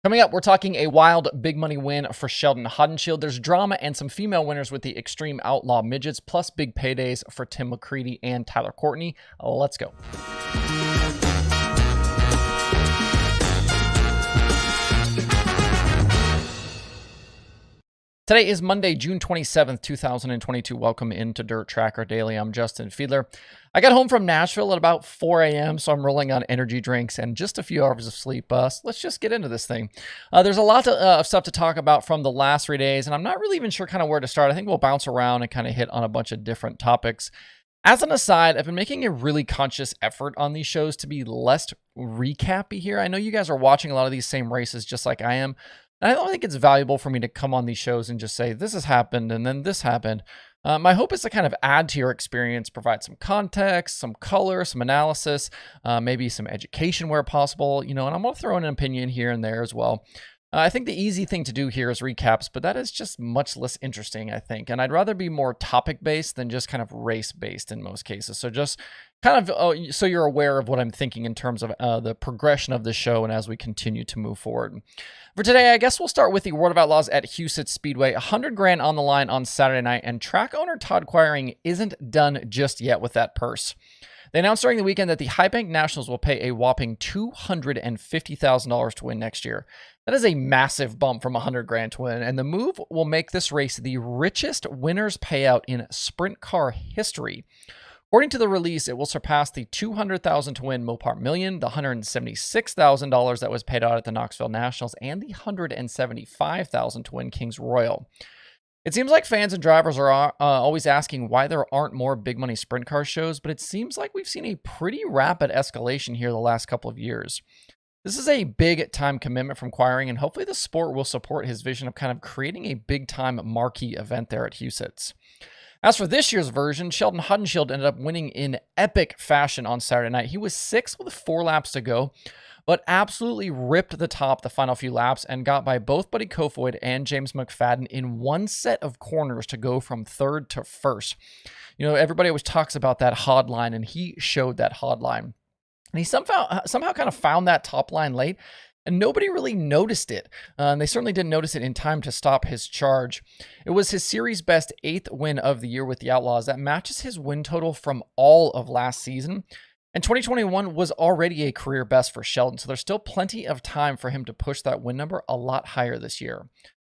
Coming up, we're talking a wild big money win for Sheldon Haudenschild. There's drama and some female winners with the Extreme Outlaw Midgets, plus big paydays for Tim McCreadie and Tyler Courtney. Let's go. Today is Monday, June 27th, 2022. Welcome into Dirt Tracker Daily. I'm Justin Fiedler. I got home from Nashville at about 4 a.m., so I'm rolling on energy drinks and just a few hours of sleep. So let's just get into this thing. There's a lot of stuff to talk about from the last 3 days, and I'm not really even sure kind of where to start. I think we'll bounce around and kind of hit on a bunch of different topics. As an aside, I've been making a really conscious effort on these shows to be less recappy here. I know you guys are watching a lot of these same races just like I am. I don't think it's valuable for me to come on these shows and just say, this has happened and then this happened. My hope is to kind of add to your experience, provide some context, some color, some analysis, maybe some education where possible, and I'm going to throw in an opinion here and there as well. I think the easy thing to do here is recaps, but that is just much less interesting, I think. And I'd rather be more topic-based than just kind of race-based in most cases. So just kind of so you're aware of what I'm thinking in terms of the progression of the show and as we continue to move forward. For today, I guess we'll start with the World of Outlaws at Huset Speedway. $100,000 on the line on Saturday night, and track owner Todd Quiring isn't done just yet with that purse. They announced during the weekend that the High Bank Nationals will pay a whopping $250,000 to win next year. That is a massive bump from $100,000 to win, and the move will make this race the richest winner's payout in sprint car history. According to the release, it will surpass the $200,000 to win Mopar Million, the $176,000 that was paid out at the Knoxville Nationals, and the $175,000 to win Kings Royal. It seems like fans and drivers are always asking why there aren't more big money sprint car shows, but it seems like we've seen a pretty rapid escalation here the last couple of years. This is a big time commitment from Quiring, and hopefully the sport will support his vision of kind of creating a big time marquee event there at Huset's. As for this year's version, Sheldon Haudenschild ended up winning in epic fashion on Saturday night. He was 6th with 4 laps to go, but absolutely ripped the top the final few laps and got by both Buddy Kofoid and James McFadden in one set of corners to go from 3rd to 1st. Everybody always talks about that Haud line, and he showed that Haud line. And he somehow kind of found that top line late, and nobody really noticed it. And they certainly didn't notice it in time to stop his charge. It was his series best 8th win of the year with the Outlaws. That matches his win total from all of last season. And 2021 was already a career best for Sheldon, so there's still plenty of time for him to push that win number a lot higher this year.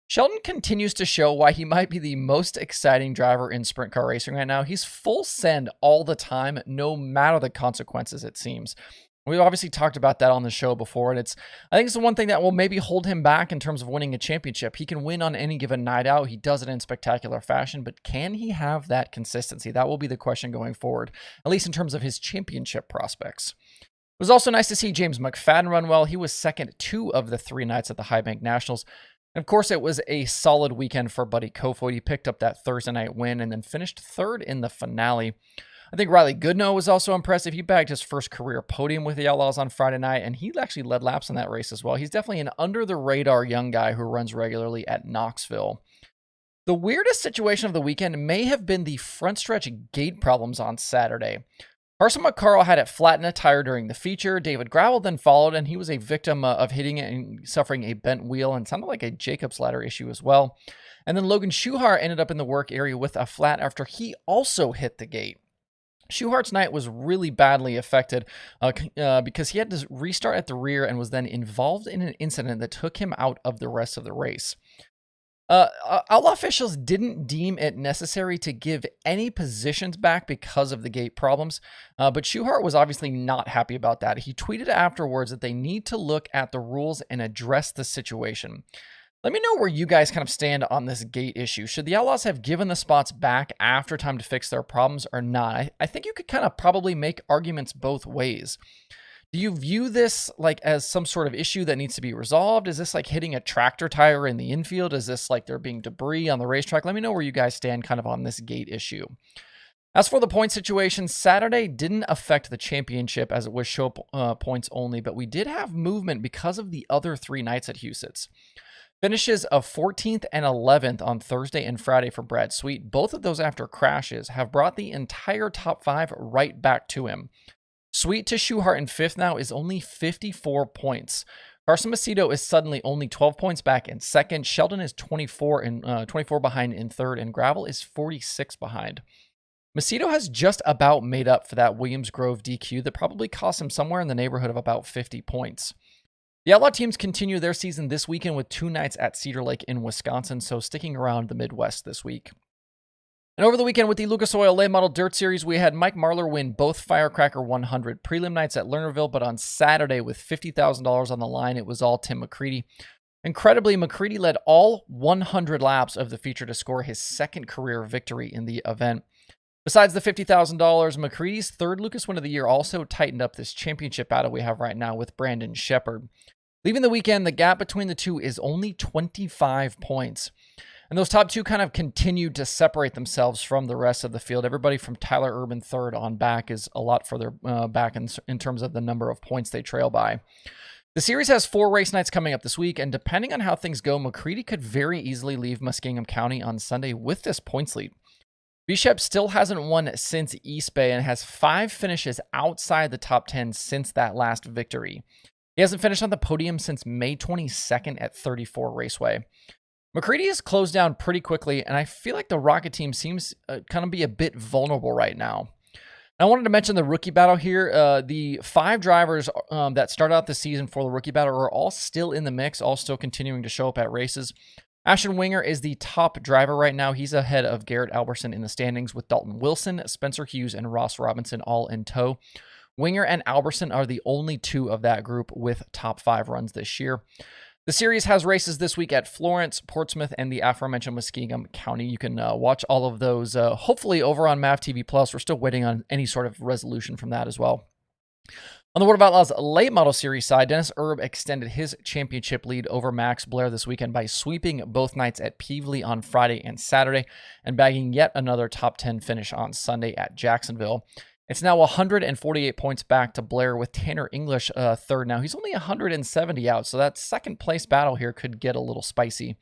Sheldon continues to show why he might be the most exciting driver in sprint car racing right now. He's full send all the time, no matter the consequences, it seems. We've obviously talked about that on the show before, and I think it's the one thing that will maybe hold him back in terms of winning a championship. He can win on any given night out. He does it in spectacular fashion, but can he have that consistency? That will be the question going forward, at least in terms of his championship prospects. It was also nice to see James McFadden run well. He was second 2 of the 3 nights at the High Bank Nationals. And of course, it was a solid weekend for Buddy Kofoid. He picked up that Thursday night win and then finished 3rd in the finale. I think Riley Goodnow was also impressive. He bagged his first career podium with the Outlaws on Friday night, and he actually led laps in that race as well. He's definitely an under-the-radar young guy who runs regularly at Knoxville. The weirdest situation of the weekend may have been the front stretch gate problems on Saturday. Carson McCarl had it flatten a tire during the feature. David Gravel then followed, and he was a victim of hitting it and suffering a bent wheel and sounded like a Jacob's ladder issue as well. And then Logan Schuchart ended up in the work area with a flat after he also hit the gate. Schuchart's night was really badly affected because he had to restart at the rear and was then involved in an incident that took him out of the rest of the race. Outlaw officials didn't deem it necessary to give any positions back because of the gate problems, but Schuchart was obviously not happy about that. He tweeted afterwards that they need to look at the rules and address the situation. Let me know where you guys kind of stand on this gate issue. Should the Outlaws have given the spots back after time to fix their problems or not? I think you could kind of probably make arguments both ways. Do you view this like as some sort of issue that needs to be resolved? Is this like hitting a tractor tire in the infield? Is this like there being debris on the racetrack? Let me know where you guys stand kind of on this gate issue. As for the point situation, Saturday didn't affect the championship as it was show points only, but we did have movement because of the other 3 nights at Huset's. Finishes of 14th and 11th on Thursday and Friday for Brad Sweet, both of those after crashes, have brought the entire top 5 right back to him. Sweet to Schuchart in 5th now is only 54 points. Carson Macedo is suddenly only 12 points back in second. Sheldon is 24 behind in third, and Gravel is 46 behind. Macedo has just about made up for that Williams Grove DQ that probably cost him somewhere in the neighborhood of about 50 points. The Outlaw teams continue their season this weekend with 2 nights at Cedar Lake in Wisconsin, so sticking around the Midwest this week. And over the weekend with the Lucas Oil Late Model Dirt Series, we had Mike Marlar win both Firecracker 100 prelim nights at Lernerville, but on Saturday with $50,000 on the line, it was all Tim McCreadie. Incredibly, McCreadie led all 100 laps of the feature to score his second career victory in the event. Besides the $50,000, McCreadie's third Lucas win of the year also tightened up this championship battle we have right now with Brandon Sheppard. Leaving the weekend, the gap between the two is only 25 points. And those top two kind of continued to separate themselves from the rest of the field. Everybody from Tyler Urban third on back is a lot further back in terms of the number of points they trail by. The series has 4 race nights coming up this week, and depending on how things go, McCreadie could very easily leave Muskingum County on Sunday with this points lead. Bishop still hasn't won since East Bay and has 5 finishes outside the top 10 since that last victory. He hasn't finished on the podium since May 22nd at 34 Raceway. McCreadie has closed down pretty quickly, and I feel like the Rocket team seems kind of be a bit vulnerable right now. I wanted to mention the rookie battle here. The 5 drivers that started out the season for the rookie battle are all still in the mix, all still continuing to show up at races. Ashton Winger is the top driver right now. He's ahead of Garrett Alberson in the standings with Dalton Wilson, Spencer Hughes, and Ross Robinson all in tow. Winger and Alberson are the only 2 of that group with top 5 runs this year. The series has races this week at Florence, Portsmouth, and the aforementioned Muskingum County. You can watch all of those hopefully over on MAV TV Plus. We're still waiting on any sort of resolution from that as well. On the World of Outlaws late model series side, Dennis Erb extended his championship lead over Max Blair this weekend by sweeping both nights at Peevely on Friday and Saturday and bagging yet another top 10 finish on Sunday at Jacksonville. It's now 148 points back to Blair with Tanner English third now. He's only 170 out, so that second place battle here could get a little spicy. It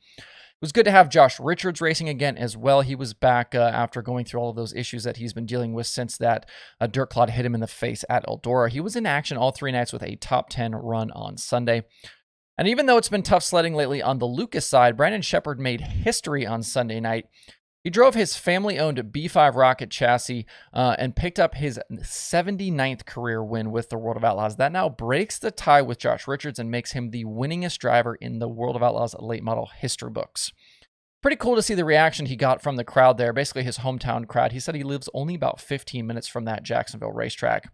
was good to have Josh Richards racing again as well. He was back after going through all of those issues that he's been dealing with since that dirt clod hit him in the face at Eldora. He was in action all 3 nights with a top 10 run on Sunday. And even though it's been tough sledding lately on the Lucas side, Brandon Sheppard made history on Sunday night. He drove his family-owned B5 rocket chassis and picked up his 79th career win with the World of Outlaws. That now breaks the tie with Josh Richards and makes him the winningest driver in the World of Outlaws late model history books. Pretty cool to see the reaction he got from the crowd there, basically his hometown crowd. He said he lives only about 15 minutes from that Jacksonville racetrack.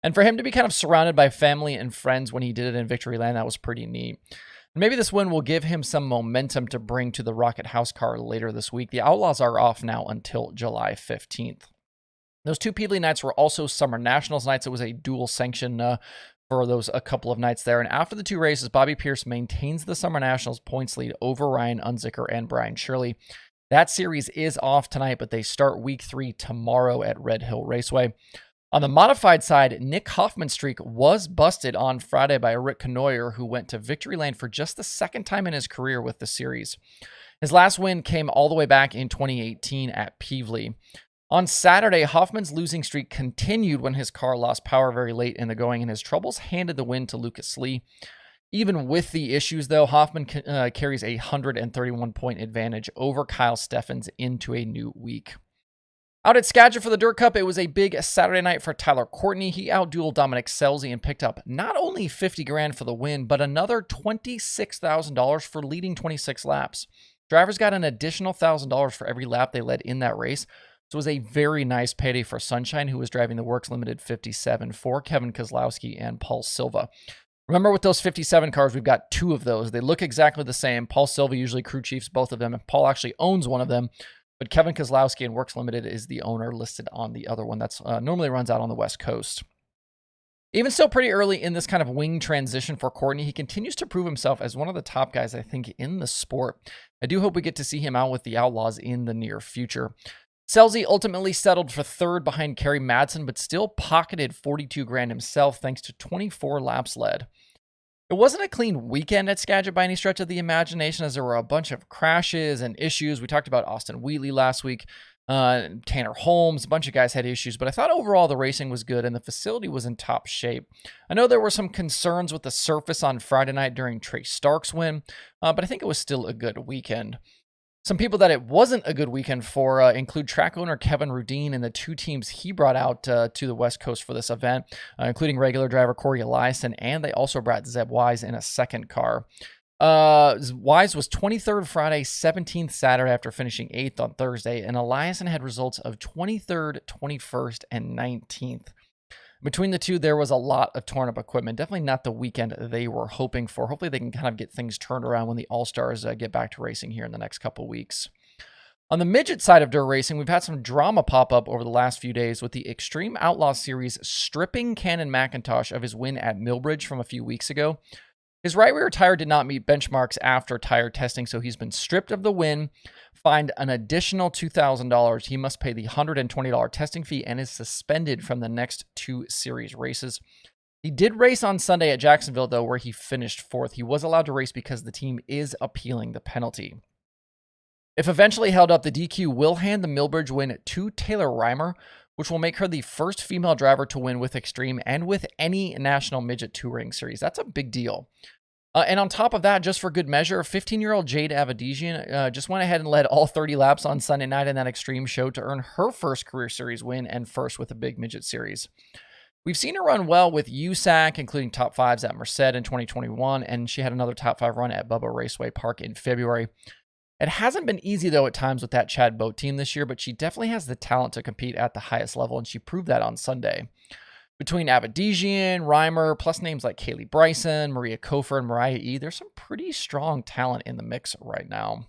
And for him to be kind of surrounded by family and friends when he did it in Victory Land, that was pretty neat. Maybe this win will give him some momentum to bring to the Rocket House car later this week. The Outlaws are off now until July 15th. Those 2 Peevely nights were also Summer Nationals nights. It was a dual sanction for those a couple of nights there. And after the 2 races, Bobby Pierce maintains the Summer Nationals points lead over Ryan Unzicker and Brian Shirley. That series is off tonight, but they start week 3 tomorrow at Red Hill Raceway. On the modified side, Nick Hoffman's streak was busted on Friday by Rick Canoyer, who went to Victory Lane for just the 2nd time in his career with the series. His last win came all the way back in 2018 at Peevely. On Saturday, Hoffman's losing streak continued when his car lost power very late in the going, and his troubles handed the win to Lucas Lee. Even with the issues, though, Hoffman carries a 131-point advantage over Kyle Steffens into a new week. Out at Skagit for the Dirt Cup, it was a big Saturday night for Tyler Courtney. He outdueled Dominic Selzy and picked up not only $50,000 for the win, but another $26,000 for leading 26 laps. Drivers got an additional $1,000 for every lap they led in that race. So it was a very nice payday for Sunshine, who was driving the Works Limited 57 for Kevin Kozlowski and Paul Silva. Remember, with those 57 cars, we've got 2 of those. They look exactly the same. Paul Silva usually crew chiefs both of them, and Paul actually owns one of them. But Kevin Kozlowski and Works Limited is the owner listed on the other one that's normally runs out on the West Coast. Even still pretty early in this kind of wing transition for Courtney, he continues to prove himself as one of the top guys, I think, in the sport. I do hope we get to see him out with the Outlaws in the near future. Selzy ultimately settled for 3rd behind Kerry Madsen, but still pocketed $42,000 himself thanks to 24 laps led. It wasn't a clean weekend at Skagit by any stretch of the imagination, as there were a bunch of crashes and issues. We talked about Austin Wheatley last week. Tanner Holmes, a bunch of guys had issues, but I thought overall the racing was good and the facility was in top shape. I know there were some concerns with the surface on Friday night during Trey Stark's win, but I think it was still a good weekend. Some people that it wasn't a good weekend for include track owner Kevin Rudeen and the two teams he brought out to the West Coast for this event, including regular driver Corey Eliason, and they also brought Zeb Wise in a second car. Wise was 23rd Friday, 17th Saturday after finishing 8th on Thursday, and Eliason had results of 23rd, 21st, and 19th. Between the two, there was a lot of torn-up equipment. Definitely not the weekend they were hoping for. Hopefully they can kind of get things turned around when the All-Stars get back to racing here in the next couple weeks. On the midget side of dirt racing, we've had some drama pop up over the last few days with the Extreme Outlaw Series stripping Cannon McIntosh of his win at Millbridge from a few weeks ago. His right rear tire did not meet benchmarks after tire testing, so he's been stripped of the win, fined an additional $2,000. He must pay the $120 testing fee and is suspended from the next two series races. He did race on Sunday at Jacksonville, though, where he finished 4th. He was allowed to race because the team is appealing the penalty. If eventually held up, the DQ will hand the Millbridge win to Taylor Reimer, which will make her the first female driver to win with Extreme and with any national midget touring series. That's a big deal. And on top of that, just for good measure, 15-year-old Jade Avedisian just went ahead and led all 30 laps on Sunday night in that Extreme show to earn her first career series win and first with a big midget series. We've seen her run well with USAC, including top 5s at Merced in 2021, and she had another top 5 run at Bubba Raceway Park in February. It hasn't been easy, though, at times with that Chad Boat team this year, but she definitely has the talent to compete at the highest level, and she proved that on Sunday. Between Avedisian, Reimer, plus names like Kaylee Bryson, Maria Kofer, and Mariah E., there's some pretty strong talent in the mix right now.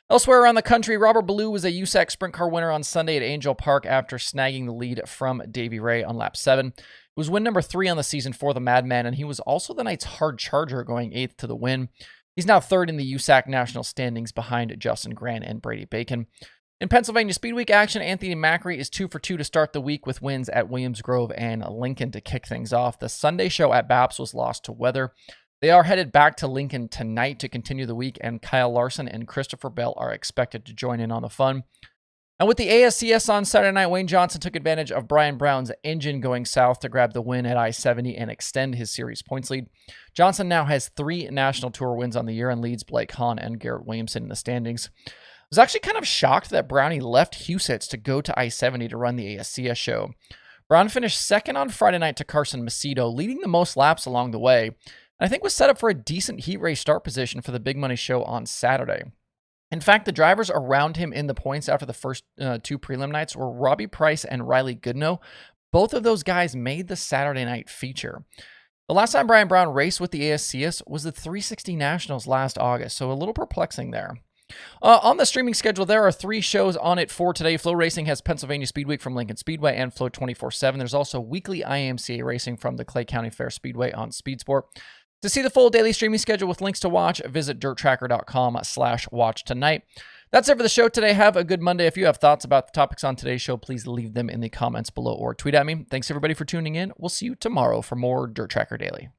Elsewhere around the country, Robert Ballou was a USAC sprint car winner on Sunday at Angel Park after snagging the lead from Davey Ray on lap 7. It was win number 3 on the season for the Madman, and he was also the night's hard charger, going 8th to the win. He's now 3rd in the USAC national standings behind Justin Grant and Brady Bacon. In Pennsylvania Speed Week action, Anthony Macri is 2 for 2 to start the week with wins at Williams Grove and Lincoln to kick things off. The Sunday show at Baps was lost to weather. They are headed back to Lincoln tonight to continue the week, and Kyle Larson and Christopher Bell are expected to join in on the fun. And with the ASCS on Saturday night, Wayne Johnson took advantage of Brian Brown's engine going south to grab the win at I-70 and extend his series points lead. Johnson now has 3 National Tour wins on the year and leads Blake Hahn and Garrett Williamson in the standings. I was actually kind of shocked that Brownie left Huset's to go to I-70 to run the ASCS show. Brown finished 2nd on Friday night to Carson Macedo, leading the most laps along the way, and I think was set up for a decent heat race start position for the Big Money show on Saturday. In fact, the drivers around him in the points after the first 2 prelim nights were Robbie Price and Riley Goodnow. Both of those guys made the Saturday night feature. The last time Brian Brown raced with the ASCS was the 360 Nationals last August, so a little perplexing there. On the streaming schedule, there are 3 shows on it for today. Flow Racing has Pennsylvania Speed Week from Lincoln Speedway and Flow 24/7. There's also weekly IMCA racing from the Clay County Fair Speedway on Speed Sport. To see the full daily streaming schedule with links to watch, visit dirttracker.com/watch tonight. That's it for the show today. Have a good Monday. If you have thoughts about the topics on today's show, please leave them in the comments below or tweet at me. Thanks everybody for tuning in. We'll see you tomorrow for more Dirt Tracker Daily.